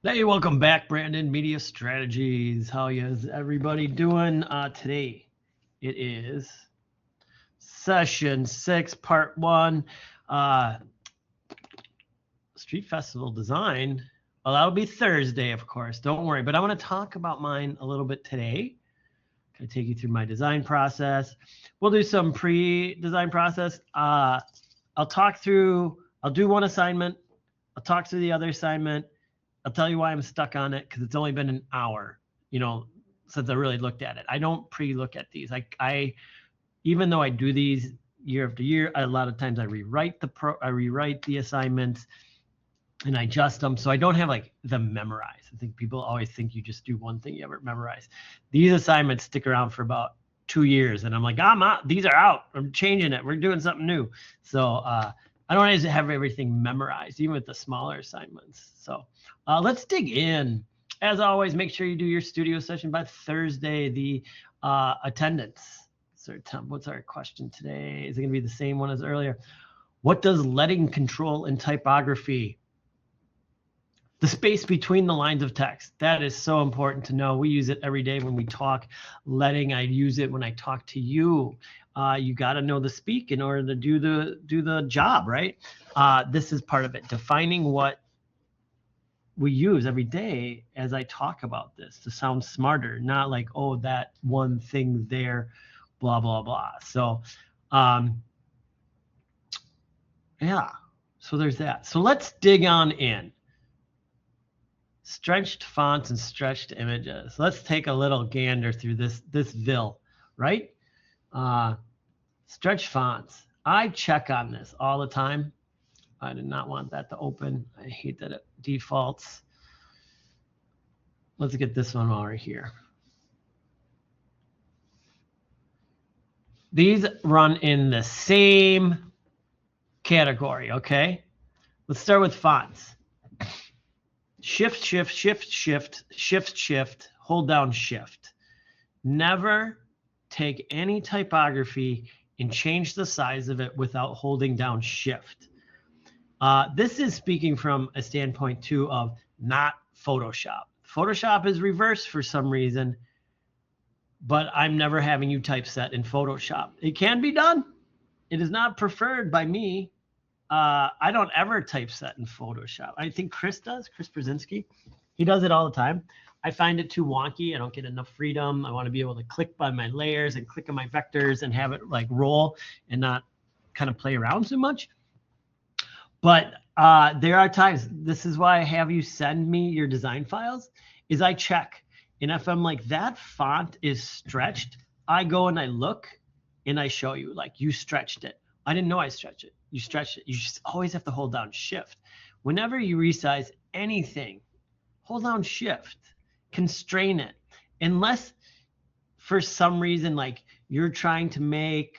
Hey, welcome back, Brandon Media Strategies. How is everybody doing today? It is session 6, part 1, uh, Street Festival design. Well, that'll be Thursday, of course. Don't worry, but I want to talk about mine a little bit today. Going to take you through my design process. We'll do some pre-design process. I'll do one assignment. I'll talk through the other assignment. I'll tell you why I'm stuck on it because it's only been an hour, since I really looked at it. I don't pre-look at these. I even though I do these year after year, a lot of times I rewrite the assignments and I adjust them, so I don't have like them memorized. I think people always think you just do one thing you ever memorize. These assignments stick around for about 2 years, and I'm like, I'm out. These are out. I'm changing it. We're doing something new. So I don't always have everything memorized, even with the smaller assignments. So let's dig in. As always, make sure you do your studio session by Thursday. The attendance. So what's our question today? Is it going to be the same one as earlier? What does leading control in typography? The space between the lines of text. That is so important to know. We use it every day when we talk leading. I use it when I talk to you. You got to know the speak in order to do the job, right? This is part of it. Defining what we use every day as I talk about this to sound smarter, not like, oh, that one thing there, blah, blah, blah. So, yeah, so there's that. So let's dig on in. Stretched fonts and stretched images. Let's take a little gander through this VIL, right? Stretched fonts. I check on this all the time. I did not want that to open. I hate that it defaults. Let's get this one over here. These run in the same category, okay? Let's start with fonts. Shift, shift, shift, shift, shift, shift, hold down shift. Never take any typography and change the size of it without holding down shift. This is speaking from a standpoint too of not Photoshop. Photoshop is reversed for some reason, but I'm never having you typeset in Photoshop. It can be done. It is not preferred by me. I don't ever typeset in Photoshop. I think Chris does, Chris Brzezinski. He does it all the time. I find it too wonky. I don't get enough freedom. I want to be able to click by my layers and click on my vectors and have it like roll and not kind of play around so much. But there are times, this is why I have you send me your design files, is I check. And if I'm like, that font is stretched, I go and I look and I show you, like, you stretched it. I didn't know I stretched it. You stretched it. You just always have to hold down shift. Whenever you resize anything, hold down shift, constrain it. Unless for some reason, like you're trying to make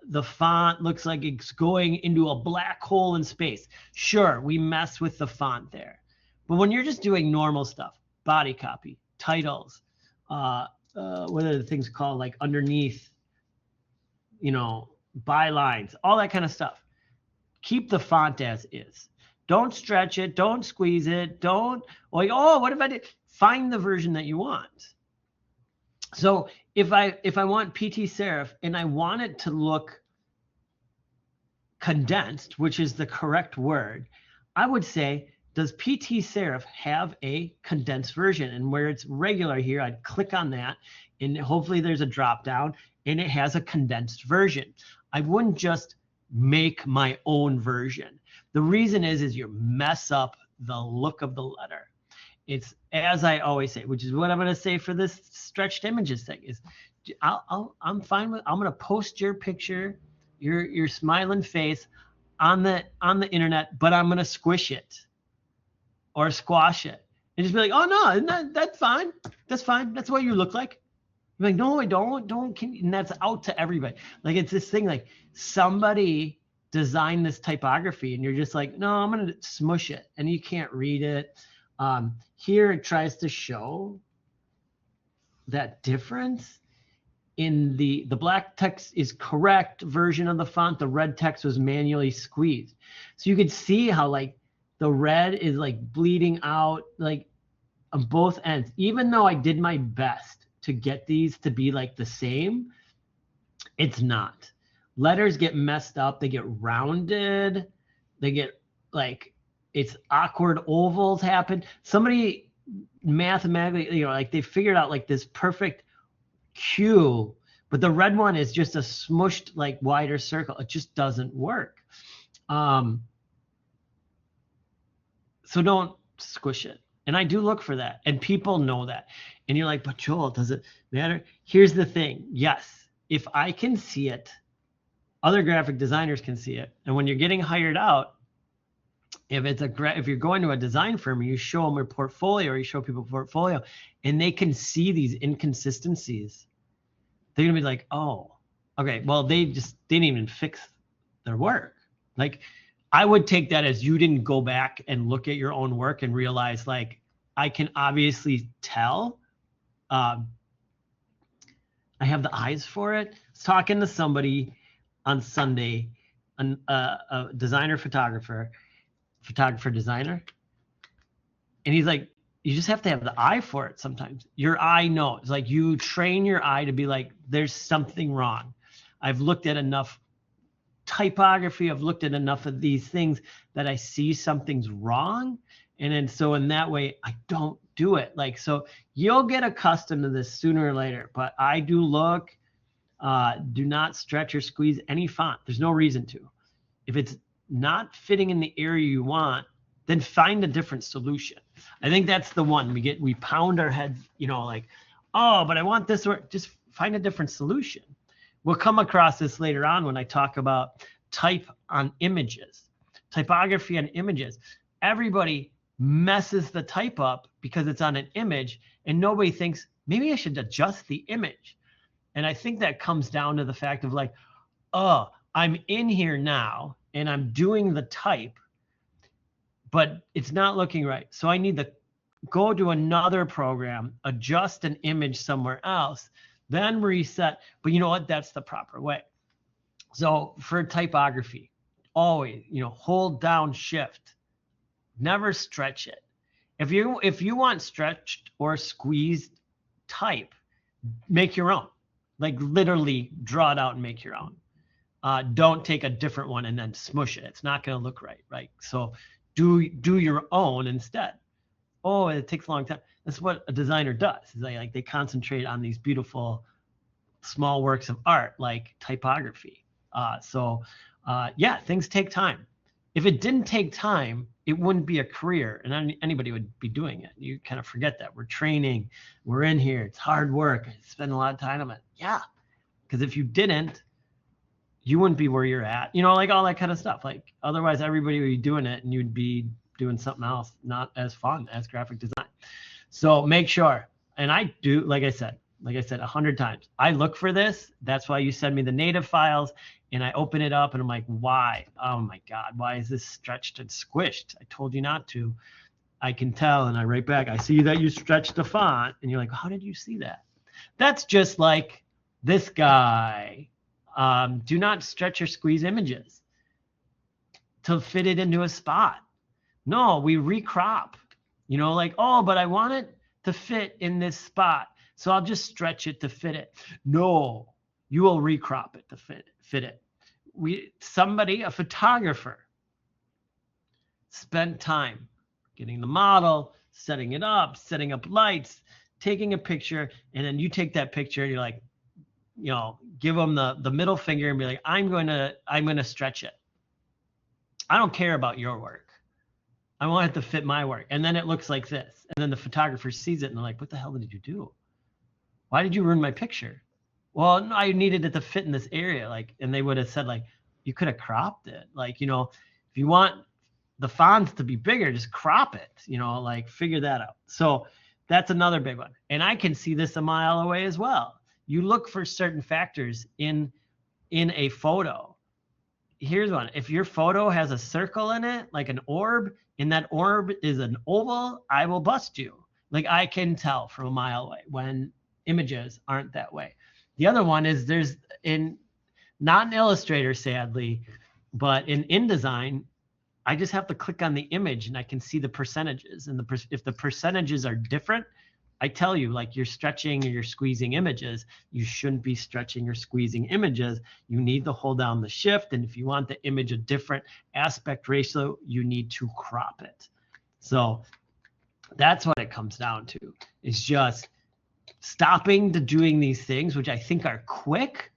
the font looks like it's going into a black hole in space. Sure, we mess with the font there. But when you're just doing normal stuff, body copy, titles, what are the things called, like underneath, bylines, all that kind of stuff. Keep the font as is. Don't stretch it. Don't squeeze it. Don't like, oh, what if I did? Find the version that you want. So if I want PT Serif and I want it to look condensed, which is the correct word, I would say, does PT Serif have a condensed version? And where it's regular here, I'd click on that, and hopefully there's a drop down, and it has a condensed version. I wouldn't just make my own version. The reason is you mess up the look of the letter. It's, as I always say, which is what I'm going to say for this stretched images thing, is I'm fine with, I'm going to post your picture, your smiling face on the internet, but I'm going to squish it or squash it and just be like, oh no, that's fine. That's fine. That's what you look like. You're like, no, I don't, and that's out to everybody. Like, it's this thing, like somebody designed this typography and you're just like, no, I'm going to smush it, and you can't read it. Here it tries to show that difference in the black text is correct version of the font. The red text was manually squeezed. So you could see how, like, the red is like bleeding out like on both ends. Even though I did my best to get these to be like the same, it's not. Letters get messed up, they get rounded, they get like, it's awkward ovals happen. Somebody mathematically, like they figured out like this perfect Q, but the red one is just a smushed like wider circle. It just doesn't work. So don't squish it. And I do look for that, and people know that. And you're like, but Joel, does it matter? Here's the thing. Yes, if I can see it, other graphic designers can see it. And when you're getting hired out, if you're going to a design firm, and you show them your portfolio, or you show people portfolio, and they can see these inconsistencies, they're gonna be like, oh, okay, well, they just didn't even fix their work. Like, I would take that as you didn't go back and look at your own work and realize, like, I can obviously tell. I have the eyes for it. I was talking to somebody on Sunday, a designer, photographer, designer. And he's like, you just have to have the eye for it sometimes. Your eye knows. Like, you train your eye to be like, there's something wrong. I've looked at enough typography, I've looked at enough of these things that I see something's wrong. And then so in that way, I don't do it. Like, so you'll get accustomed to this sooner or later, but I do look, do not stretch or squeeze any font. There's no reason to. If it's not fitting in the area you want, then find a different solution. I think that's the one we pound our heads, like, oh, but I want this, or just find a different solution. We'll come across this later on when I talk about type on images, typography on images. Everybody messes the type up because it's on an image, and nobody thinks, maybe I should adjust the image. And I think that comes down to the fact of like, oh, I'm in here now and I'm doing the type, but it's not looking right. So I need to go to another program, adjust an image somewhere else, then reset. But you know what? That's the proper way. So for typography, always, hold down shift. Never stretch it. If you want stretched or squeezed type, make your own. Like, literally draw it out and make your own. Don't take a different one and then smush it. It's not going to look right, right? So do your own instead. Oh, it takes a long time. That's what a designer does. Is they concentrate on these beautiful small works of art like typography. Yeah, things take time. If it didn't take time, it wouldn't be a career, and anybody would be doing it. You kind of forget that. We're training, we're in here, it's hard work, I spend a lot of time on it. Yeah, because if you didn't, you wouldn't be where you're at. Like all that kind of stuff. Like, otherwise everybody would be doing it and you'd be doing something else not as fun as graphic design. So make sure, and I do, like I said 100 times, I look for this. That's why you send me the native files, and I open it up and I'm like, why? Oh my God, why is this stretched and squished? I told you not to. I can tell, and I write back, I see that you stretched the font, and you're like, how did you see that? That's just like this guy. Do not stretch or squeeze images to fit it into a spot. No, we recrop, like, oh, but I want it to fit in this spot, so I'll just stretch it to fit it. No, you will recrop it to fit it. A photographer, spent time getting the model, setting it up, setting up lights, taking a picture, and then you take that picture and you're like, give them the middle finger and be like, I'm going to stretch it. I don't care about your work. I want it to fit my work. And then it looks like this. And then the photographer sees it and they're like, what the hell did you do? Why did you ruin my picture? Well, no, I needed it to fit in this area. Like, and they would have said, like, you could have cropped it. Like, if you want the fonts to be bigger, just crop it, like, figure that out. So that's another big one. And I can see this a mile away as well. You look for certain factors in a photo. Here's one. If your photo has a circle in it, like an orb, and that orb is an oval, I will bust you. Like, I can tell from a mile away when images aren't that way. The other one is not in Illustrator, sadly, but in InDesign, I just have to click on the image and I can see the percentages. And if the percentages are different, I tell you, like you're stretching or you're squeezing images, you shouldn't be stretching or squeezing images. You need to hold down the shift. And if you want the image a different aspect ratio, you need to crop it. So that's what it comes down to, is just stopping to doing these things, which I think are quick,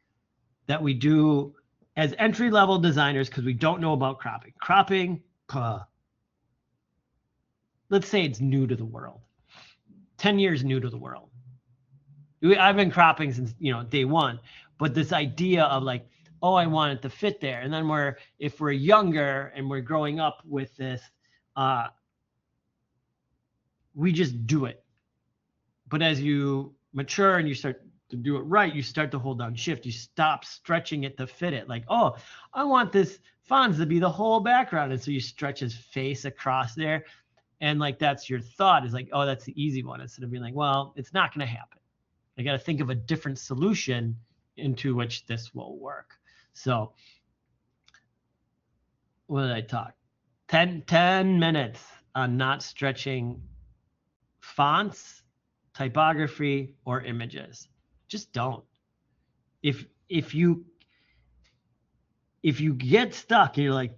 that we do as entry-level designers because we don't know about cropping. Cropping, let's say it's new to the world. 10 years new to the world. I've been cropping since, day one, but this idea of like, oh, I want it to fit there. And then if we're younger and we're growing up with this, we just do it. But as you mature and you start to do it right, you start to hold down shift. You stop stretching it to fit it. Like, oh, I want this Fonz to be the whole background. And so you stretch his face across there. And like, that's your thought, is like, oh, that's the easy one. Instead of being like, well, it's not going to happen. I got to think of a different solution into which this will work. So what did I talk? 10 minutes on not stretching fonts, typography, or images. Just don't. If you get stuck and you're like,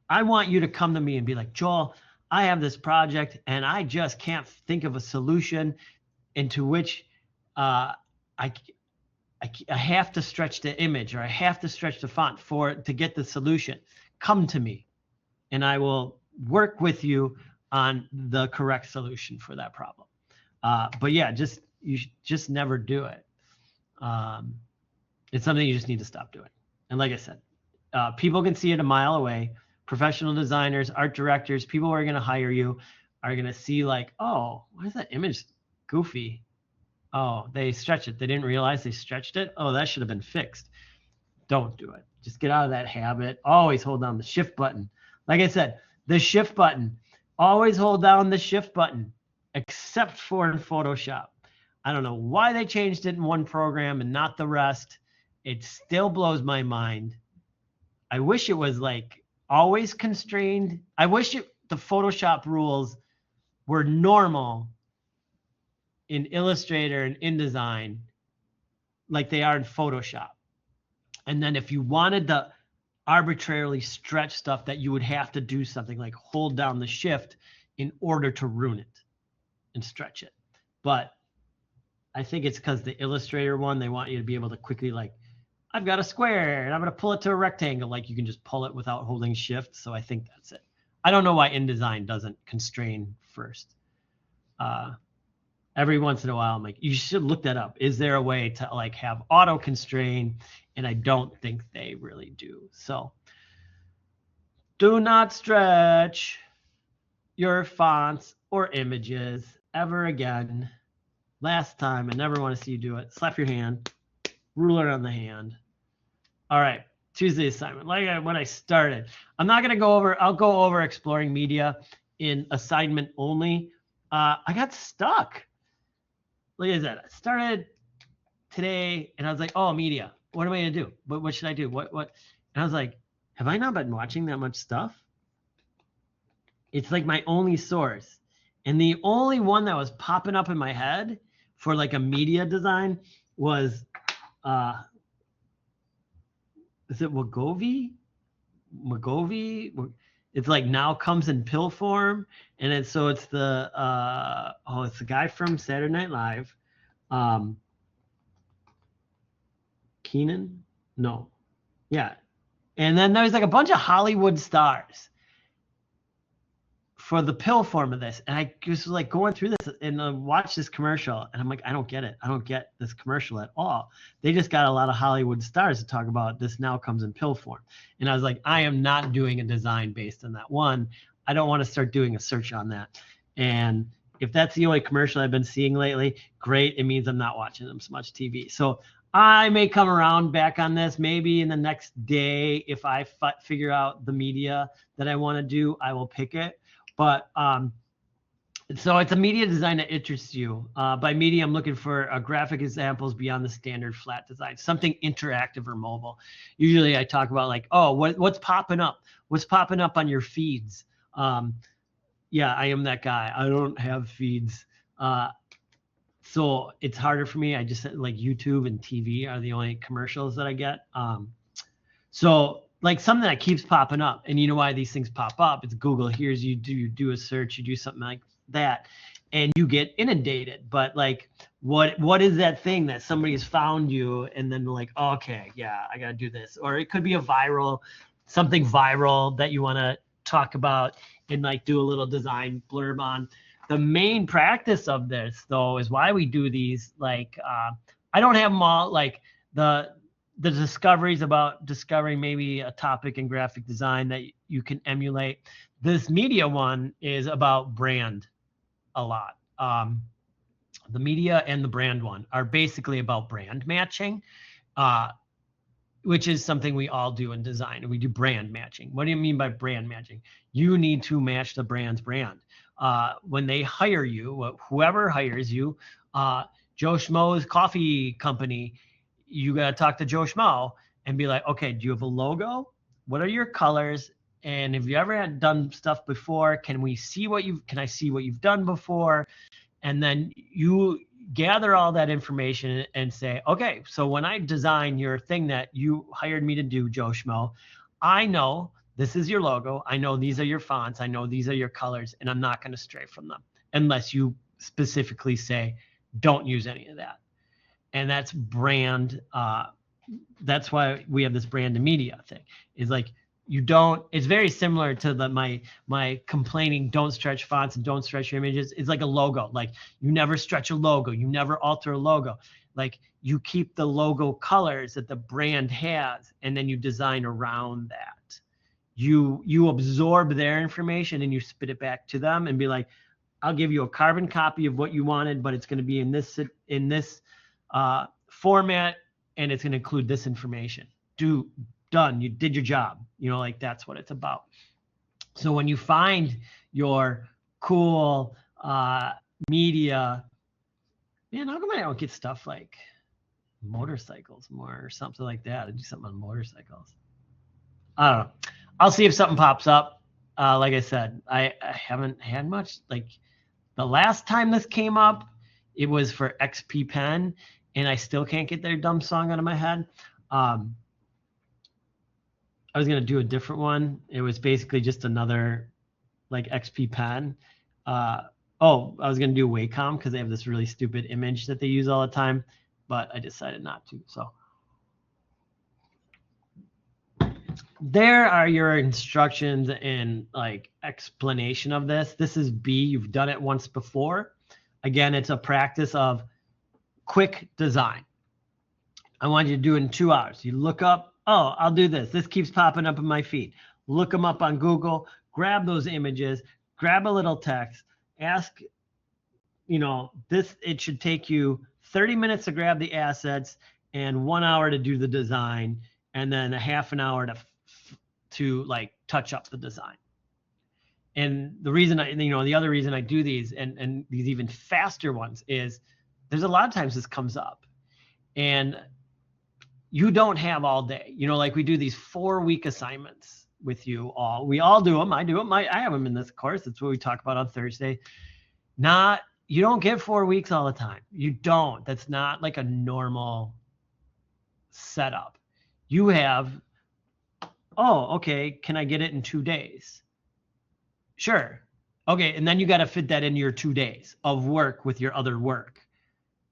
I want you to come to me and be like, Joel, I have this project and I just can't think of a solution into which I have to stretch the image or I have to stretch the font to get the solution. Come to me and I will work with you on the correct solution for that problem. But yeah, you just never do it. It's something you just need to stop doing. And like I said, people can see it a mile away. Professional designers, art directors, people who are going to hire you are going to see like, oh, why is that image goofy? Oh, they stretched it. They didn't realize they stretched it. Oh, that should have been fixed. Don't do it. Just get out of that habit. Always hold down the shift button. Like I said, the shift button. Always hold down the shift button, except for in Photoshop. I don't know why they changed it in one program and not the rest. It still blows my mind. I wish it was like always constrained. I wish the Photoshop rules were normal in Illustrator and InDesign like they are in Photoshop. And then if you wanted to arbitrarily stretch stuff, that you would have to do something like hold down the shift in order to ruin it and stretch it. But I think it's because the Illustrator one, they want you to be able to quickly like, I've got a square and I'm going to pull it to a rectangle. Like you can just pull it without holding shift. So I think that's it. I don't know why InDesign doesn't constrain first. Every once in a while, I'm like, you should look that up. Is there a way to like have auto constrain? And I don't think they really do. So do not stretch your fonts or images ever again. Last time, I never want to see you do it. Slap your hand. Ruler on the hand. All right, Tuesday assignment. Like when I started, I'm not going to go over, I'll go over exploring media in assignment only. I got stuck. Like I said, I started today and I was like, oh, media. What am I going to do? What should I do? What? And I was like, have I not been watching that much stuff? It's like my only source. And the only one that was popping up in my head for like a media design was is it Wagovi? It's like Now Comes in Pill Form, and it's the it's the guy from Saturday Night Live, Keenan, and then there's like a bunch of Hollywood stars for the pill form of this. And I was like going through this and watch this commercial and I'm like, I don't get it. I don't get this commercial at all. They just got a lot of Hollywood stars to talk about this Now Comes in Pill Form. And I was like, I am not doing a design based on that one. I don't want to start doing a search on that. And if that's the only commercial I've been seeing lately, great. It means I'm not watching them so much TV. So I may come around back on this maybe in the next day. If I figure out the media that I want to do, I will pick it. But So it's a media design that interests you. By media, I'm looking for graphic examples beyond the standard flat design, something interactive or mobile. Usually I talk about like, oh, what's popping up? What's popping up on your feeds? Yeah, I am that guy. I don't have feeds. So it's harder for me. I just like YouTube and TV are the only commercials that I get. So like something that keeps popping up, and you know why these things pop up? It's Google hears you do a search, you do something like that, and you get inundated. But like, what is that thing that somebody has found you, and then like, okay, yeah, I gotta do this, or it could be something viral that you want to talk about and like do a little design blurb on. The main practice of this though is why we do these. Like, I don't have them all like the discoveries about discovering maybe a topic in graphic design that you can emulate. This media one is about brand a lot. The media and the brand one are basically about brand matching, which is something we all do in design. We do brand matching. What do you mean by brand matching? You need to match the brand's brand. When they hire you, whoever hires you, Joe Schmo's coffee company, you got to talk to Joe Schmo and be like, okay, do you have a logo? What are your colors? And have you ever done stuff before? Can I see what you've done before? And then you gather all that information and say, okay, so when I design your thing that you hired me to do, Joe Schmo, I know this is your logo. I know these are your fonts. I know these are your colors, and I'm not going to stray from them unless you specifically say, don't use any of that. And that's brand. That's why we have this brand and media thing. Is like you don't. It's very similar to my complaining. Don't stretch fonts and don't stretch your images. It's like a logo. Like you never stretch a logo. You never alter a logo. Like you keep the logo colors that the brand has, and then you design around that. You absorb their information and you spit it back to them and be like, I'll give you a carbon copy of what you wanted, but it's going to be in this format, and it's going to include this information. Done. You did your job. Like that's what it's about. So when you find your cool media, man, how come I don't get stuff like motorcycles more or something like that? I do something on motorcycles. I don't know. I'll see if something pops up. Like I said, I haven't had much. Like the last time this came up, it was for XP Pen, and I still can't get their dumb song out of my head. I was going to do a different one. It was basically just another like XP Pen. I was going to do Wacom because they have this really stupid image that they use all the time, but I decided not to. So there are your instructions and like explanation of this. This is B. You've done it once before. Again, it's a practice of quick design. I want you to do it in 2 hours. You look up, oh, I'll do this. This keeps popping up in my feed. Look them up on Google, grab those images, grab a little text, ask, it should take you 30 minutes to grab the assets and 1 hour to do the design, and then a half an hour to like touch up the design. And the reason the other reason I do these and these even faster ones is there's a lot of times this comes up and you don't have all day. Like we do these 4-week assignments with you all. We all do them. I do them. I have them in this course. That's what we talk about on Thursday. You don't get 4 weeks all the time. You don't. That's not like a normal setup. You have, oh, okay, can I get it in 2 days? Sure. Okay, and then you got to fit that into your 2 days of work with your other work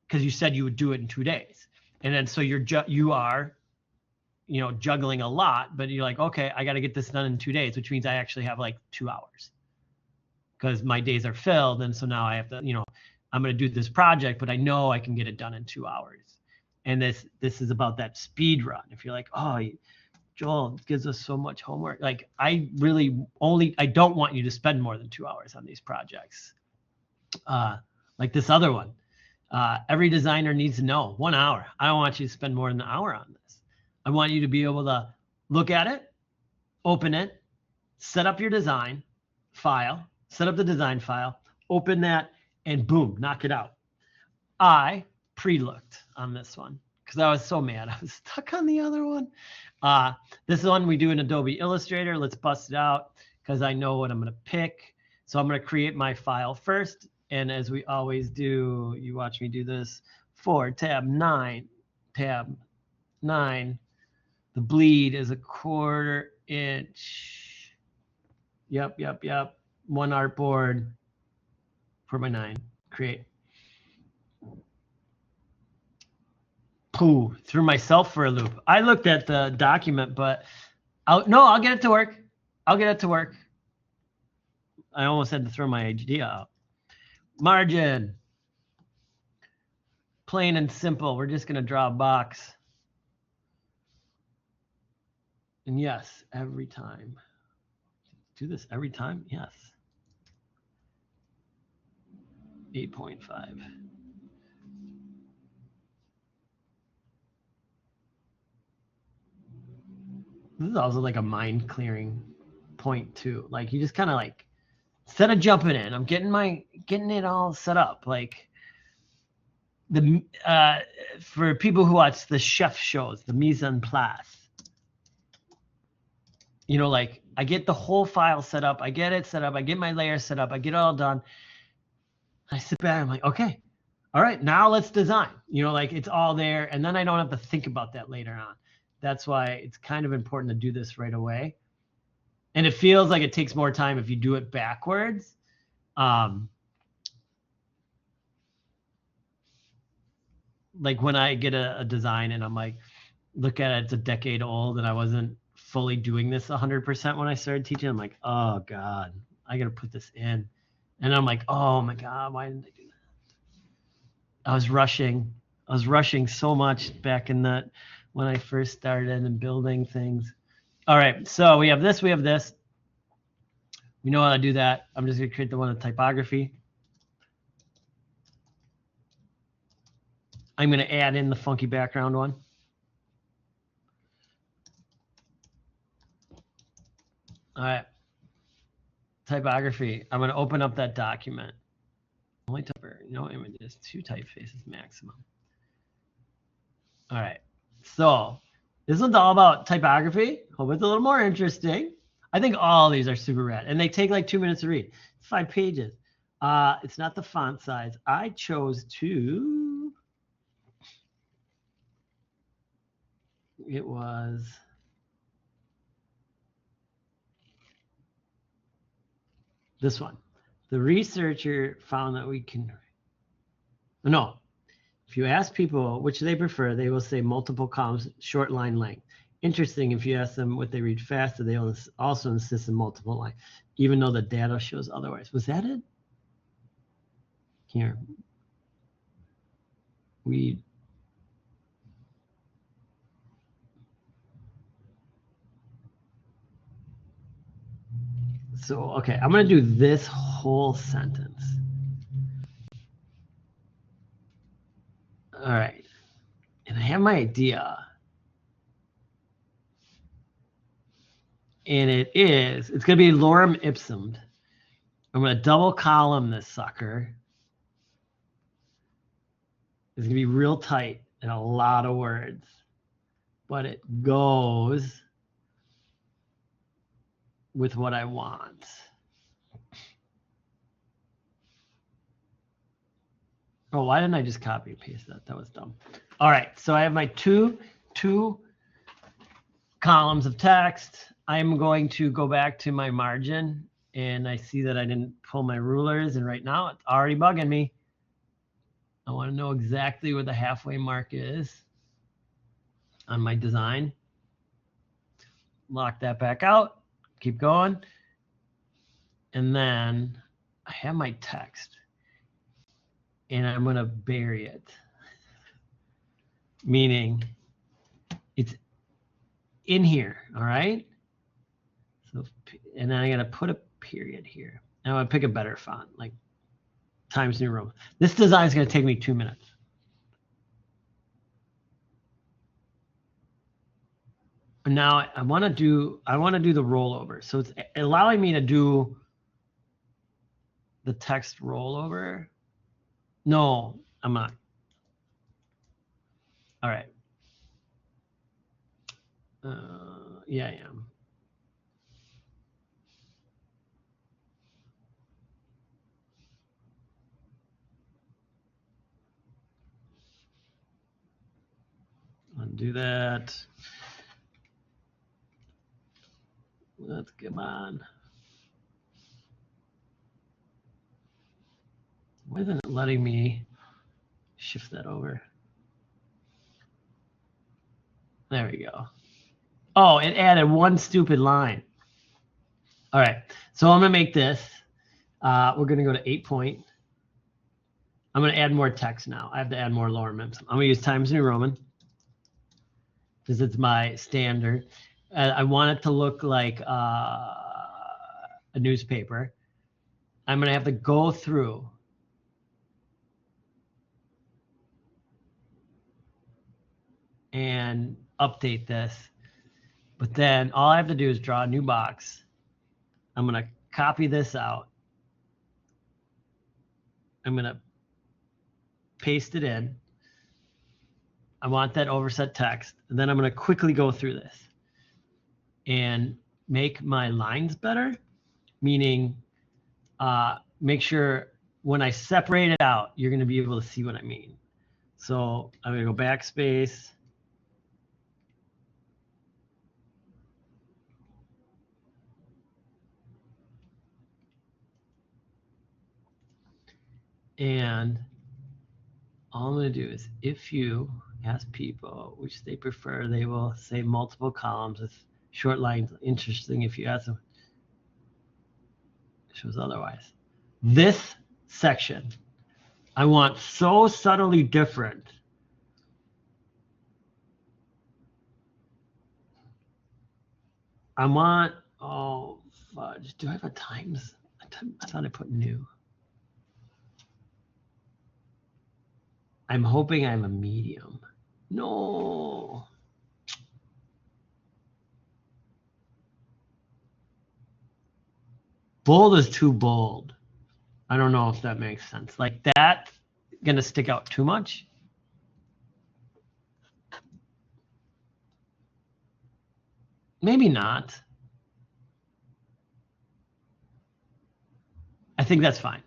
because you said you would do it in 2 days. And then so you are juggling a lot, but you're like, okay, I got to get this done in 2 days, which means I actually have like 2 hours because my days are filled. And so now I have to, I'm going to do this project, but I know I can get it done in 2 hours. And this is about that speed run. If you're like, oh, Joel gives us so much homework. Like I don't want you to spend more than 2 hours on these projects. Like this other one, every designer needs to know 1 hour. I don't want you to spend more than an hour on this. I want you to be able to look at it, open it, set up your design file, set up the design file, open that, and boom, knock it out. I pre-looked on this one because I was so mad. I was stuck on the other one. This one we do in Adobe Illustrator. Let's bust it out because I know what I'm going to pick. So I'm going to create my file first. And as we always do, you watch me do this. 4, tab 9, tab 9. The bleed is 1/4 inch. Yep. 1 artboard for my 9. Create. Pooh, threw myself for a loop. I looked at the document, but I'll get it to work. I'll get it to work. I almost had to throw my idea out. Margin. Plain and simple. We're just going to draw a box. And yes, every time. Do this every time? Yes. 8.5. This is also like a mind clearing point too. Like you just kind of like, instead of jumping in, I'm getting it all set up. Like the for people who watch the chef shows, the mise en place. You know, like I get the whole file set up, I get it set up, I get my layer set up, I get it all done. I sit back, I'm like, okay, all right, now let's design. You know, like it's all there, and then I don't have to think about that later on. That's why it's kind of important to do this right away. And it feels like it takes more time if you do it backwards. Like when I get a design and I'm like, look at it, it's a decade old, and I wasn't fully doing this 100% when I started teaching. I'm like, oh God, I got to put this in. And I'm like, oh my God, why didn't I do that? I was rushing so much back in that when I first started and building things. All right, so we have this, we have this. We know how to do that. I'm just gonna create the one with typography. I'm gonna add in the funky background one. All right, typography. I'm gonna open up that document. Only no images, 2 typefaces maximum. All right, so this one's all about typography. Hope it's a little more interesting. I think all of these are super rad, and they take like 2 minutes to read. It's 5 pages. It's not the font size. I chose to. It was. This one. The researcher found that we can. No. If you ask people which they prefer, they will say multiple columns, short line length. Interesting, if you ask them what they read faster, they also insist on multiple lines, even though the data shows otherwise. Was that it? Here. So, okay, I'm going to do this whole sentence. All right. And I have my idea. And it's going to be lorem ipsum. I'm going to double column this sucker. It's going to be real tight and a lot of words. But it goes with what I want. Oh, why didn't I just copy and paste that? That was dumb. All right, so I have my two columns of text. I'm going to go back to my margin, and I see that I didn't pull my rulers, and right now it's already bugging me. I want to know exactly where the halfway mark is on my design. Lock that back out, keep going. And then I have my text, and I'm going to bury it, meaning it's in here, all right? So, and then I'm going to put a period here. And I'm going to pick a better font, like Times New Roman. This design is going to take me 2 minutes. Now I want to do the rollover. So it's allowing me to do the text rollover. No, I'm not. All right. Yeah, I am. Undo that. Let's come on. Why isn't it letting me shift that over? There we go. Oh, it added one stupid line. All right, so I'm gonna make this. We're gonna go to 8 point. I'm gonna add more text now. I have to add more lorem ipsum. I'm gonna use Times New Roman because it's my standard. I want it to look like a newspaper. I'm gonna have to go through and update this. But then all I have to do is draw a new box. I'm going to copy this out. I'm going to paste it in. I want that overset text. And then I'm going to quickly go through this and make my lines better, meaning make sure when I separate it out, you're going to be able to see what I mean. So I'm going to go backspace. And all I'm going to do is if you ask people which they prefer, they will say multiple columns with short lines. Interesting if you ask them. It shows otherwise. This section I want so subtly different. I want, oh, fudge. Do I have a times? I thought I put new. I'm hoping I have a medium. No. Bold is too bold. I don't know if that makes sense. Like that, gonna stick out too much. Maybe not. I think that's fine.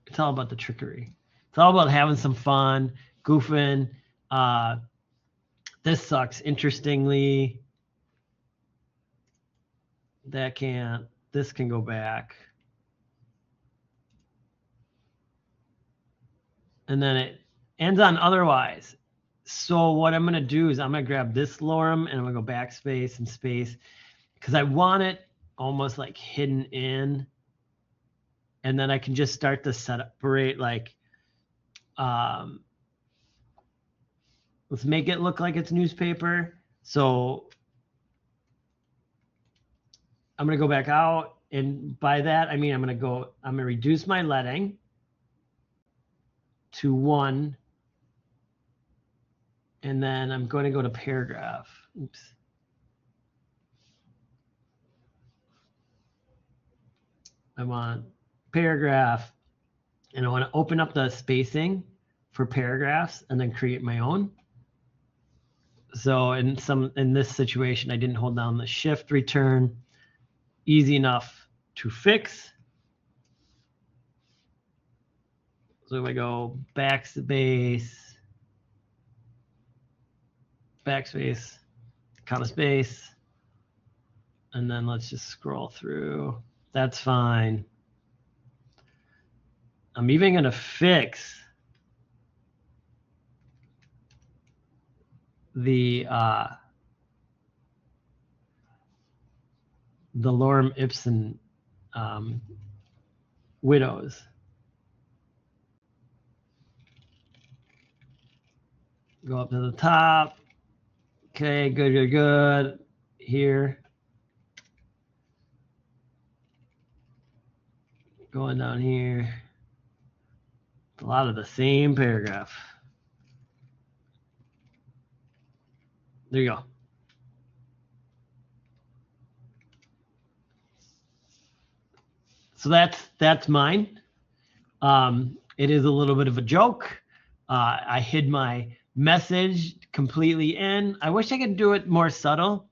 It's all about the trickery. It's all about having some fun, goofing. This sucks. Interestingly, that can't. This can go back. And then it ends on otherwise. So what I'm going to do is I'm going to grab this lorem and I'm going to go backspace and space because I want it almost like hidden in. And then I can just start to separate like, let's make it look like it's newspaper. So I'm going to go back out. And by that, I mean, I'm going to reduce my leading to 1. And then I'm going to go to paragraph. Oops. I want paragraph, and I want to open up the spacing for paragraphs and then create my own. So in this situation, I didn't hold down the shift return. Easy enough to fix. So if I go backspace, comma space, and then let's just scroll through. That's fine. I'm even going to fix the lorem ipsum widows. Go up to the top. Okay, good. Here. Going down here. A lot of the same paragraph. There you go. So that's mine. It is a little bit of a joke. I hid my message completely in. I wish I could do it more subtle.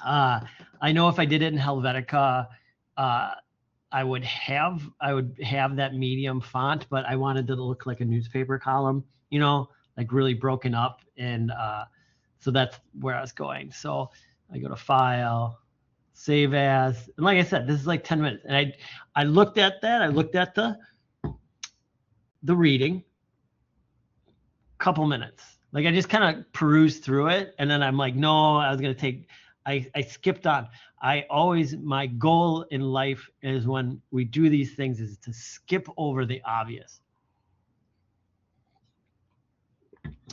I know if I did it in Helvetica, I would have that medium font, but I wanted it to look like a newspaper column, you know, like really broken up. And so that's where I was going. So I go to File, Save As, and like I said, this is like 10 minutes. And I looked at that. I looked at the reading, couple minutes. Like I just kind of perused through it, and then I'm like, no, I was gonna take. I skipped on. My goal in life is when we do these things is to skip over the obvious.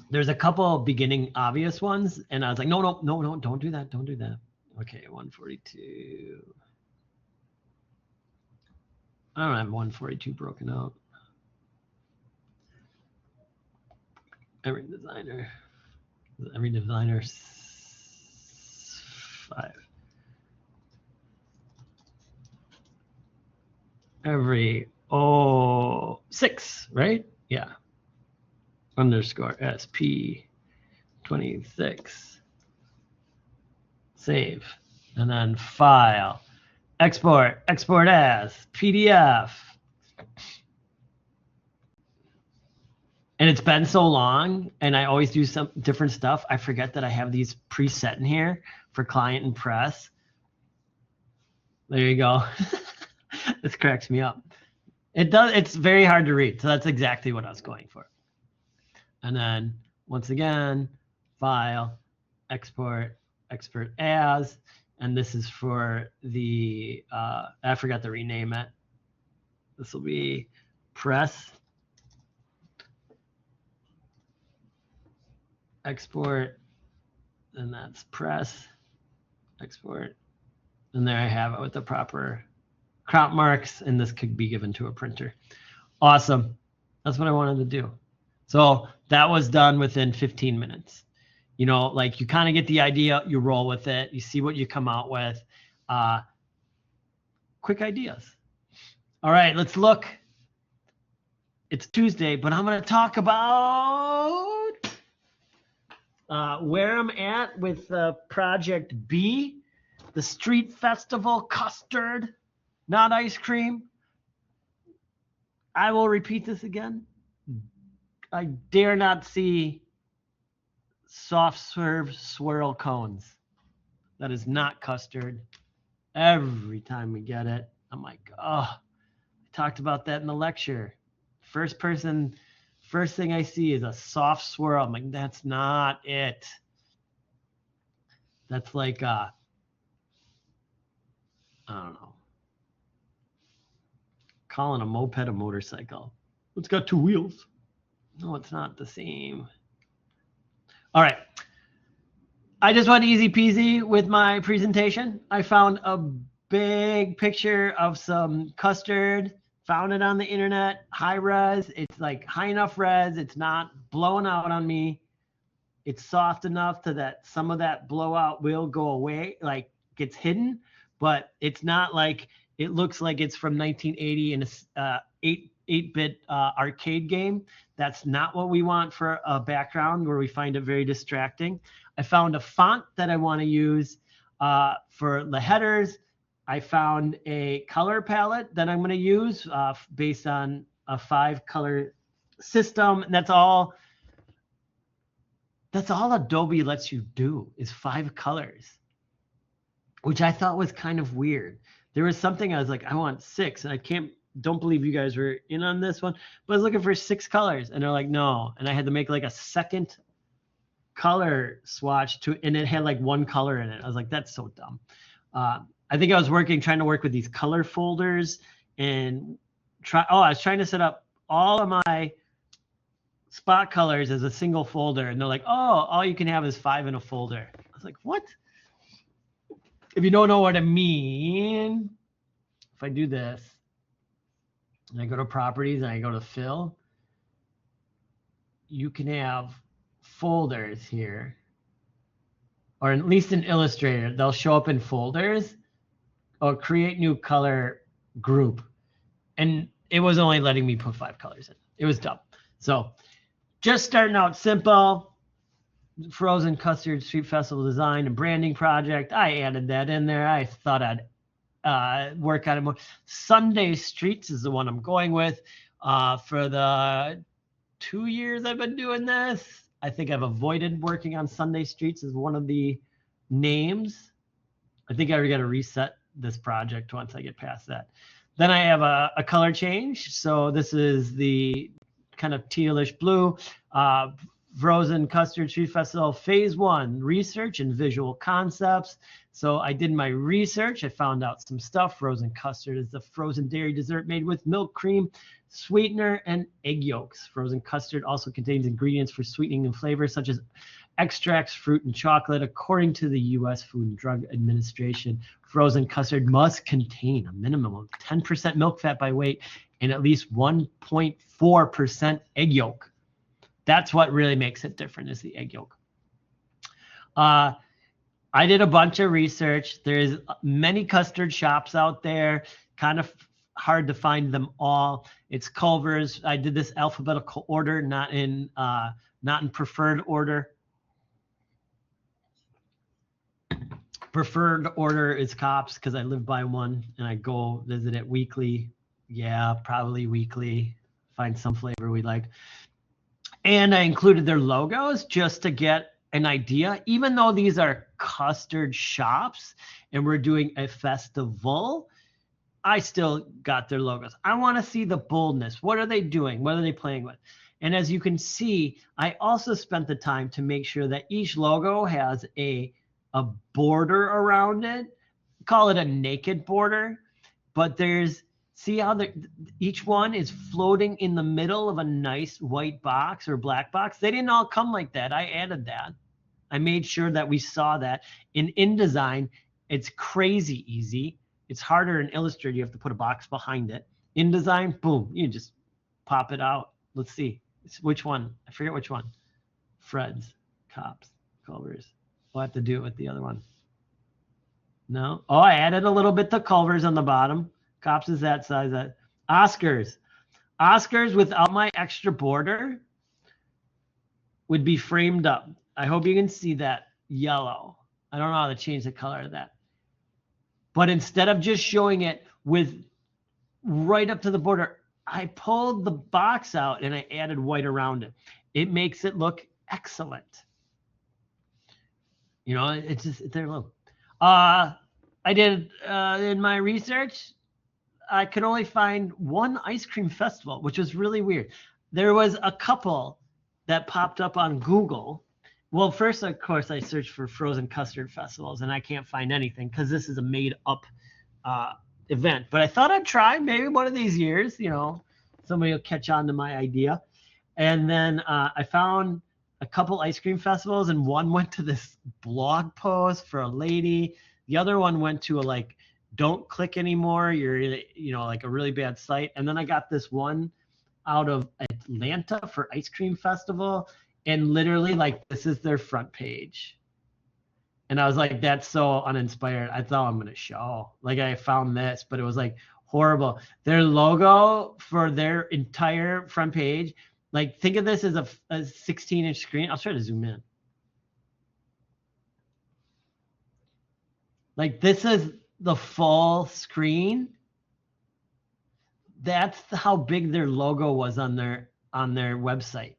There's a couple beginning obvious ones, and I was like, no, don't do that. Don't do that. Okay, 142. I don't have 142 broken out. Every designer 5. Every 6, right? Yeah. Underscore SP 26. Save. And then File. Export as PDF. And it's been so long, and I always do some different stuff. I forget that I have these preset in here for client and press. There you go. This cracks me up. It's very hard to read. So that's exactly what I was going for. And then once again, File, Export as, and this is for the, I forgot to rename it. This will be press, export, and that's press, export. And there I have it with the proper crop marks, and this could be given to a printer. Awesome. That's what I wanted to do. So that was done within 15 minutes. You know, like you kind of get the idea, you roll with it, you see what you come out with. Quick ideas. All right, let's look. It's Tuesday, but I'm going to talk about where I'm at with Project B, the Street Festival custard, not ice cream. I will repeat this again. I dare not see soft serve swirl cones. That is not custard. Every time we get it, I'm like, oh, I talked about that in the lecture. First thing I see is a soft swirl. I'm like, that's not it. That's like, I don't know, calling a moped a motorcycle. It's got 2 wheels. No, it's not the same. All right. I just went easy peasy with my presentation. I found a big picture of some custard, found it on the internet, high res. It's like high enough res. It's not blowing out on me. It's soft enough to that some of that blowout will go away, like gets hidden, but it's not like it looks like it's from 1980 in a 8-bit arcade game. That's not what we want for a background where we find it very distracting. I found a font that I want to use for the headers. I found a color palette that I'm going to use based on a 5-color system. And that's all Adobe lets you do is 5 colors, which I thought was kind of weird. There was something I was like, I want 6, and don't believe you guys were in on this one, but I was looking for 6 colors, and they're like, no. And I had to make like a second color swatch and it had like 1 color in it. I was like, that's so dumb. I think I was trying to work with these color folders and I was trying to set up all of my spot colors as a single folder, and they're like, oh, all you can have is 5 in a folder. I was like, what? If you don't know what I mean, if I do this and I go to properties and I go to fill, you can have folders here, or at least in Illustrator, they'll show up in folders or create new color group. And it was only letting me put 5 colors in. It was dumb. So just starting out simple. Frozen Custard Street Festival design and branding project. I added that in there. I thought I'd work on it more. Sunday Streets is the one I'm going with. For the 2 years I've been doing this, I think I've avoided working on Sunday Streets as one of the names. I think I already got to reset this project once I get past that. Then I have a color change. So this is the kind of tealish blue. Frozen Custard Street Festival Phase 1, research and visual concepts. So I did my research. I found out some stuff. Frozen custard is the frozen dairy dessert made with milk, cream, sweetener, and egg yolks. Frozen custard also contains ingredients for sweetening and flavor, such as extracts, fruit, and chocolate. According to the U.S. Food and Drug Administration, frozen custard must contain a minimum of 10% milk fat by weight and at least 1.4% egg yolk. That's what really makes it different, is the egg yolk. I did a bunch of research. There's many custard shops out there, kind of hard to find them all. It's Culver's. I did this alphabetical order, not in preferred order. Preferred order is Kopp's because I live by one and I go visit it weekly. Yeah, probably weekly. Find some flavor we like. And I included their logos just to get an idea. Even though these are custard shops and we're doing a festival, I still got their logos. I want to see the boldness. What are they doing? What are they playing with? And as you can see, I also spent the time to make sure that each logo has a border around it. Call it a naked border, but see how each one is floating in the middle of a nice white box or black box? They didn't all come like that. I added that. I made sure that we saw that. In InDesign, it's crazy easy. It's harder in Illustrator. You have to put a box behind it. InDesign, boom, you just pop it out. Let's see. Which one? I forget which one. Fred's, Kopp's, Culver's. We'll have to do it with the other one. No? Oh, I added a little bit to Culver's on the bottom. Kopp's is that size. Oscars without my extra border would be framed up. I hope you can see that yellow. I don't know how to change the color of that. But instead of just showing it with right up to the border, I pulled the box out and I added white around it. It makes it look excellent. You know, it's just, they're low. I did in my research, I could only find one ice cream festival, which was really weird. There was a couple that popped up on Google. Well, first, of course, I searched for frozen custard festivals, and I can't find anything because this is a made-up event. But I thought I'd try maybe one of these years, you know, somebody will catch on to my idea. And then I found a couple ice cream festivals, and one went to this blog post for a lady. The other one went to a don't click anymore. You're, you know, like a really bad site. And then I got this one out of Atlanta for ice cream festival. And literally this is their front page. And I was like, that's so uninspired. I thought I'm going to show. I found this, but it was horrible. Their logo for their entire front page, think of this as a 16-inch screen. I'll try to zoom in. This is the full screen. That's how big their logo was on their website.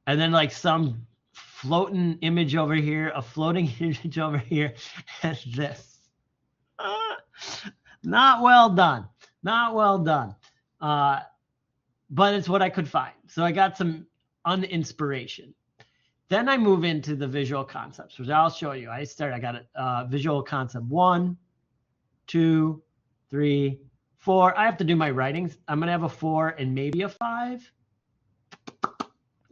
And then some floating image over here, a floating image over here, and this. Not well done. Not well done. But it's what I could find. So I got some uninspiration. Then I move into the visual concepts, which I'll show you. I got a visual concept 1, 2, 3, 4. I have to do my writings. I'm going to have a 4 and maybe a 5.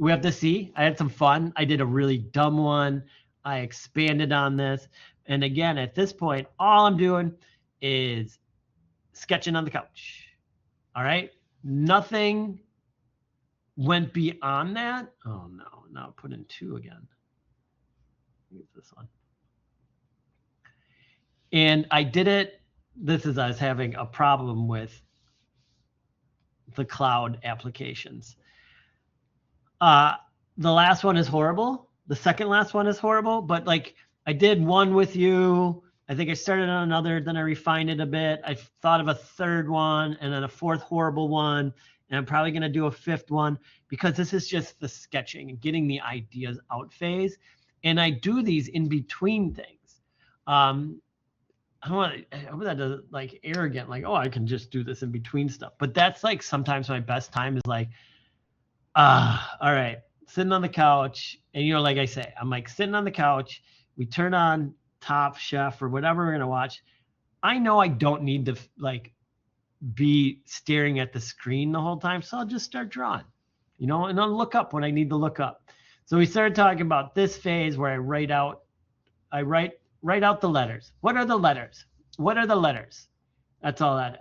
We have to see. I had some fun. I did a really dumb one. I expanded on this. And again, at this point, all I'm doing is sketching on the couch. All right? Nothing went beyond that. Oh, no. Now put in 2 again. Use this one. And I did it. I was having a problem with the cloud applications. The last one is horrible. The second last one is horrible, but like I did one with you. I think I started on another, then I refined it a bit. I thought of a third one and then a fourth horrible one. And I'm probably going to do a fifth one because this is just the sketching and getting the ideas out phase. And I do these in between things. I hope that doesn't like arrogant, like, oh, I can just do this in between stuff. But that's like sometimes my best time is like, all right, sitting on the couch. And, you know, like I say, I'm like sitting on the couch. We turn on Top Chef or whatever we're going to watch. I know I don't need to like be staring at the screen the whole time. So I'll just start drawing, you know, and I'll look up when I need to look up. So we started talking about this phase where I write out the letters. What are the letters? What are the letters? That's all that is.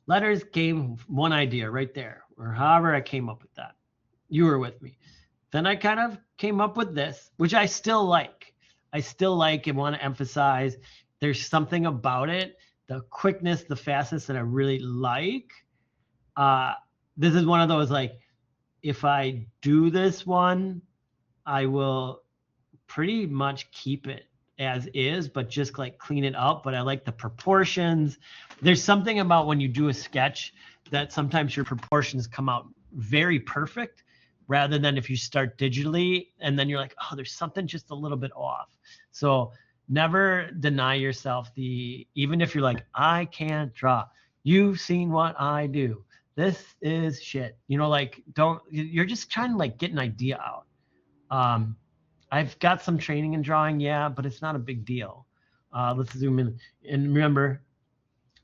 Letters came one idea right there, or however I came up with that. You were with me. Then I kind of came up with this, which I still like. I still like and want to emphasize. There's something about it, the quickness, the fastness that I really like. This is one of those, like, if I do this one, I will pretty much keep it as is, but just like clean it up. But I like the proportions. There's something about when you do a sketch that sometimes your proportions come out very perfect, rather than if you start digitally and then you're like, oh, there's something just a little bit off. So never deny yourself even if you're like, I can't draw. You've seen what I do. This is shit. You know, like, you're just trying to like get an idea out. I've got some training in drawing, yeah, but it's not a big deal. Let's zoom in. And remember,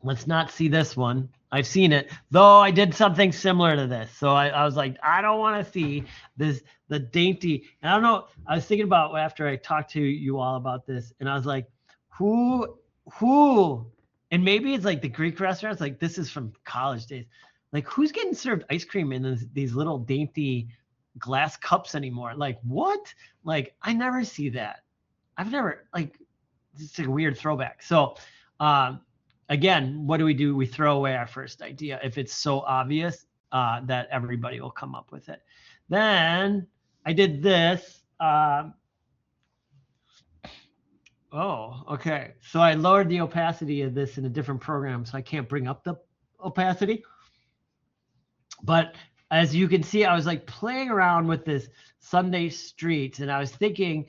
let's not see this one. I've seen it, though I did something similar to this. So I was like, I don't want to see the dainty. And I don't know, I was thinking about after I talked to you all about this, and I was like, who, and maybe it's like the Greek restaurants, like this is from college days. Like, who's getting served ice cream in these little dainty glass cups anymore? Like, what? Like, I never see that. I've never, like, it's a weird throwback. So, again, what do? We throw away our first idea if it's so obvious that everybody will come up with it. Then I did this. Oh, okay. So I lowered the opacity of this in a different program, so I can't bring up the opacity. But as you can see, I was like playing around with this Sunday Streets, and I was thinking,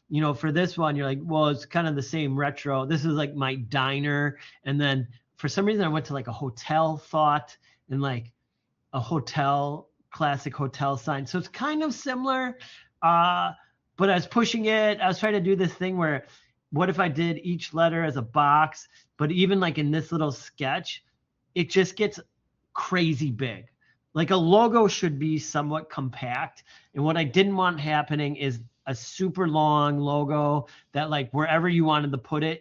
you know, for this one, you're like, well, it's kind of the same retro. This is like my diner. And then for some reason I went to like a hotel thought and like a classic hotel sign. So it's kind of similar, but I was pushing it. I was trying to do this thing where, what if I did each letter as a box? But even like in this little sketch, it just gets crazy big. Like a logo should be somewhat compact. And what I didn't want happening is a super long logo that like wherever you wanted to put it,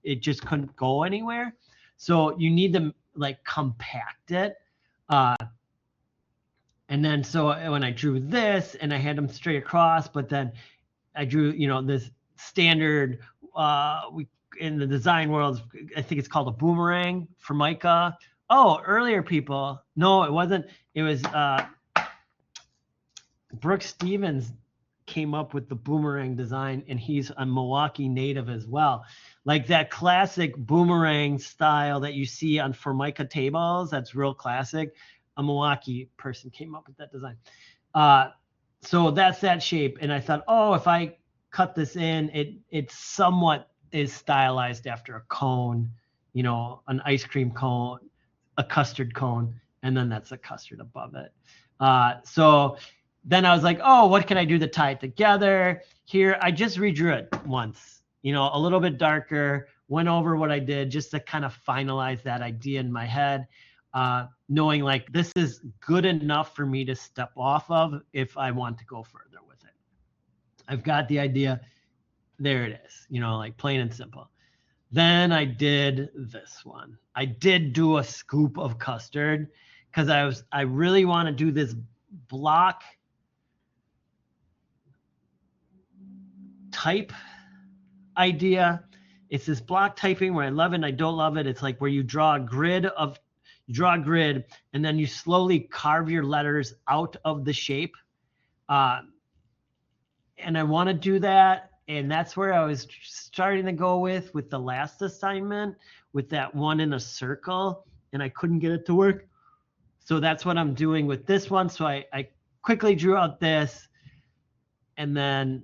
it just couldn't go anywhere. So you need to like compact it. And then so when I drew this and I had them straight across, but then I drew, you know, this standard, in the design world, I think it's called a boomerang Formica. Oh, earlier people. No, it wasn't. It was Brooks Stevens came up with the boomerang design, and he's a Milwaukee native as well. Like that classic boomerang style that you see on Formica tables, that's real classic. A Milwaukee person came up with that design. So that's that shape. And I thought, oh, if I cut this in, it somewhat is stylized after a cone, you know, an ice cream cone, a custard cone, and then that's a custard above it. So then I was like, oh, what can I do to tie it together? Here, I just redrew it once, you know, a little bit darker, went over what I did just to kind of finalize that idea in my head, knowing like this is good enough for me to step off of if I want to go further with it. I've got the idea. There it is, you know, like plain and simple. Then I did this one. I did do a scoop of custard because I really want to do this block type idea. It's this block typing where I love it and I don't love it. It's like where you draw a grid of, You draw a grid, and then you slowly carve your letters out of the shape. And I want to do that. And that's where I was starting to go with the last assignment, with that one in a circle, and I couldn't get it to work. So that's what I'm doing with this one. So I quickly drew out this, and then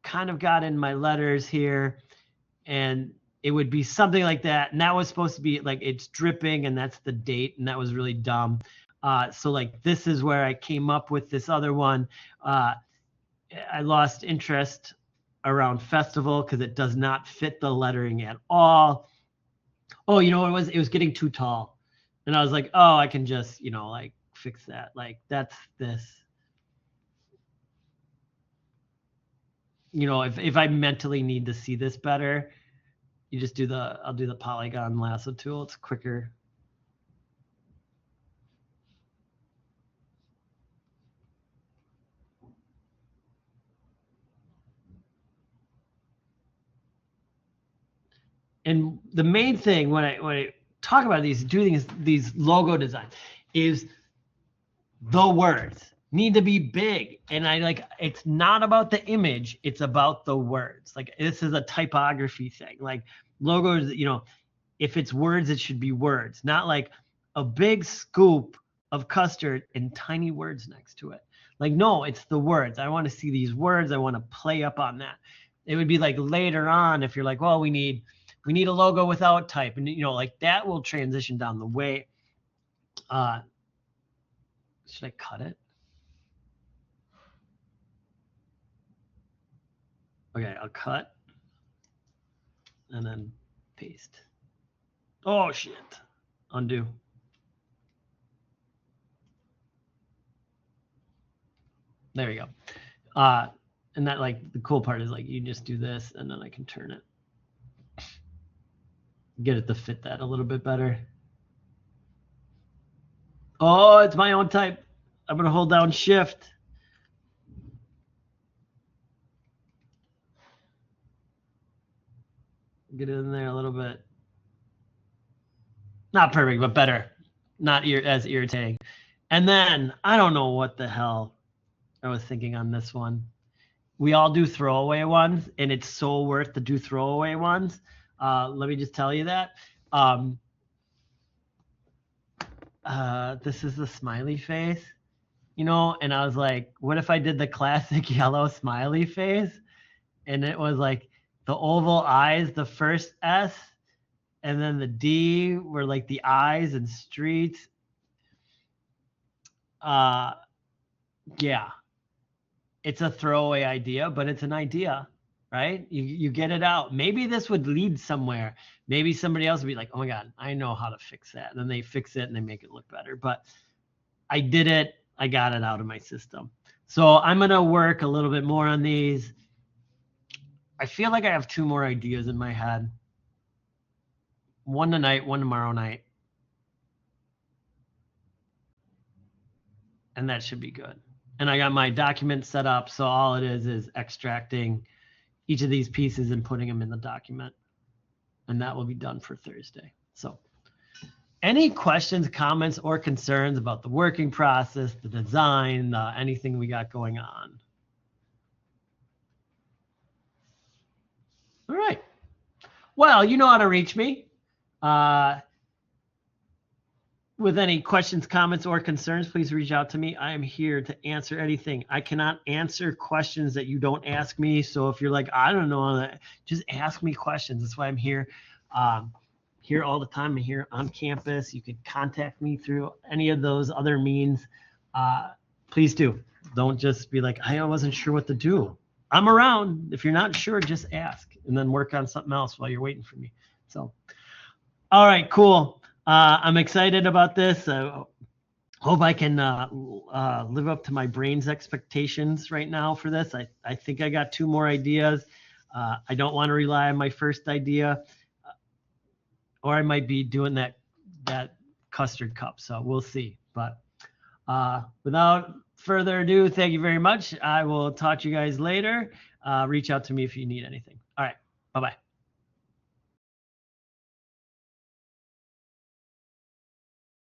kind of got in my letters here, and it would be something like that. And that was supposed to be like, it's dripping, and that's the date, and that was really dumb. So like, this is where I came up with this other one. I lost interest around festival because it does not fit the lettering at all. Oh, you know what it was? It was getting too tall. And I was like, oh, I can just, like fix that. Like, that's this. If I mentally need to see this better, you just I'll do the polygon lasso tool. It's quicker. And the main thing when I talk about these logo designs is the words need to be big. And it's not about the image, it's about the words. Like, this is a typography thing. Like, logos, if it's words, it should be words, not like a big scoop of custard and tiny words next to it. Like, no, it's the words. I want to see these words. I want to play up on that. It would be like later on, if you're like, well, we need a logo without type, and like that will transition down the way. Should I cut it? Okay, I'll cut and then paste. Oh shit. Undo. There we go. And that, like, the cool part is, like, you just do this and then I can turn it. Get it to fit that a little bit better. Oh, it's my own type. I'm going to hold down Shift. Get it in there a little bit. Not perfect, but better. Not as irritating. And then, I don't know what the hell I was thinking on this one. We all do throwaway ones, and it's so worth to do throwaway ones. Let me just tell you that. This is the smiley face, and I was like, what if I did the classic yellow smiley face? And it was like the oval eyes, the first S, and then the D were like the eyes and streets. Yeah. It's a throwaway idea, but it's an idea, right? You get it out. Maybe this would lead somewhere. Maybe somebody else would be like, oh my God, I know how to fix that. And then they fix it and they make it look better. But I did it. I got it out of my system. So I'm going to work a little bit more on these. I feel like I have 2 more ideas in my head. One tonight, one tomorrow night. And that should be good. And I got my document set up, so all it is extracting each of these pieces and putting them in the document. And that will be done for Thursday. So any questions, comments, or concerns about the working process, the design, anything we got going on? All right. Well, you know how to reach me. With any questions, comments, or concerns, please reach out to me. I am here to answer anything. I cannot answer questions that you don't ask me. So if you're like, I don't know, just ask me questions. That's why I'm here. Here all the time. I'm here on campus. You could contact me through any of those other means. Please do. Don't just be like, I wasn't sure what to do. I'm around. If you're not sure, just ask and then work on something else while you're waiting for me. So, all right, cool. I'm excited about this. I hope I can live up to my brain's expectations right now for this. I think I got 2 more ideas. I don't want to rely on my first idea, or I might be doing that custard cup. So we'll see. But without further ado, thank you very much. I will talk to you guys later. Reach out to me if you need anything. All right. Bye-bye.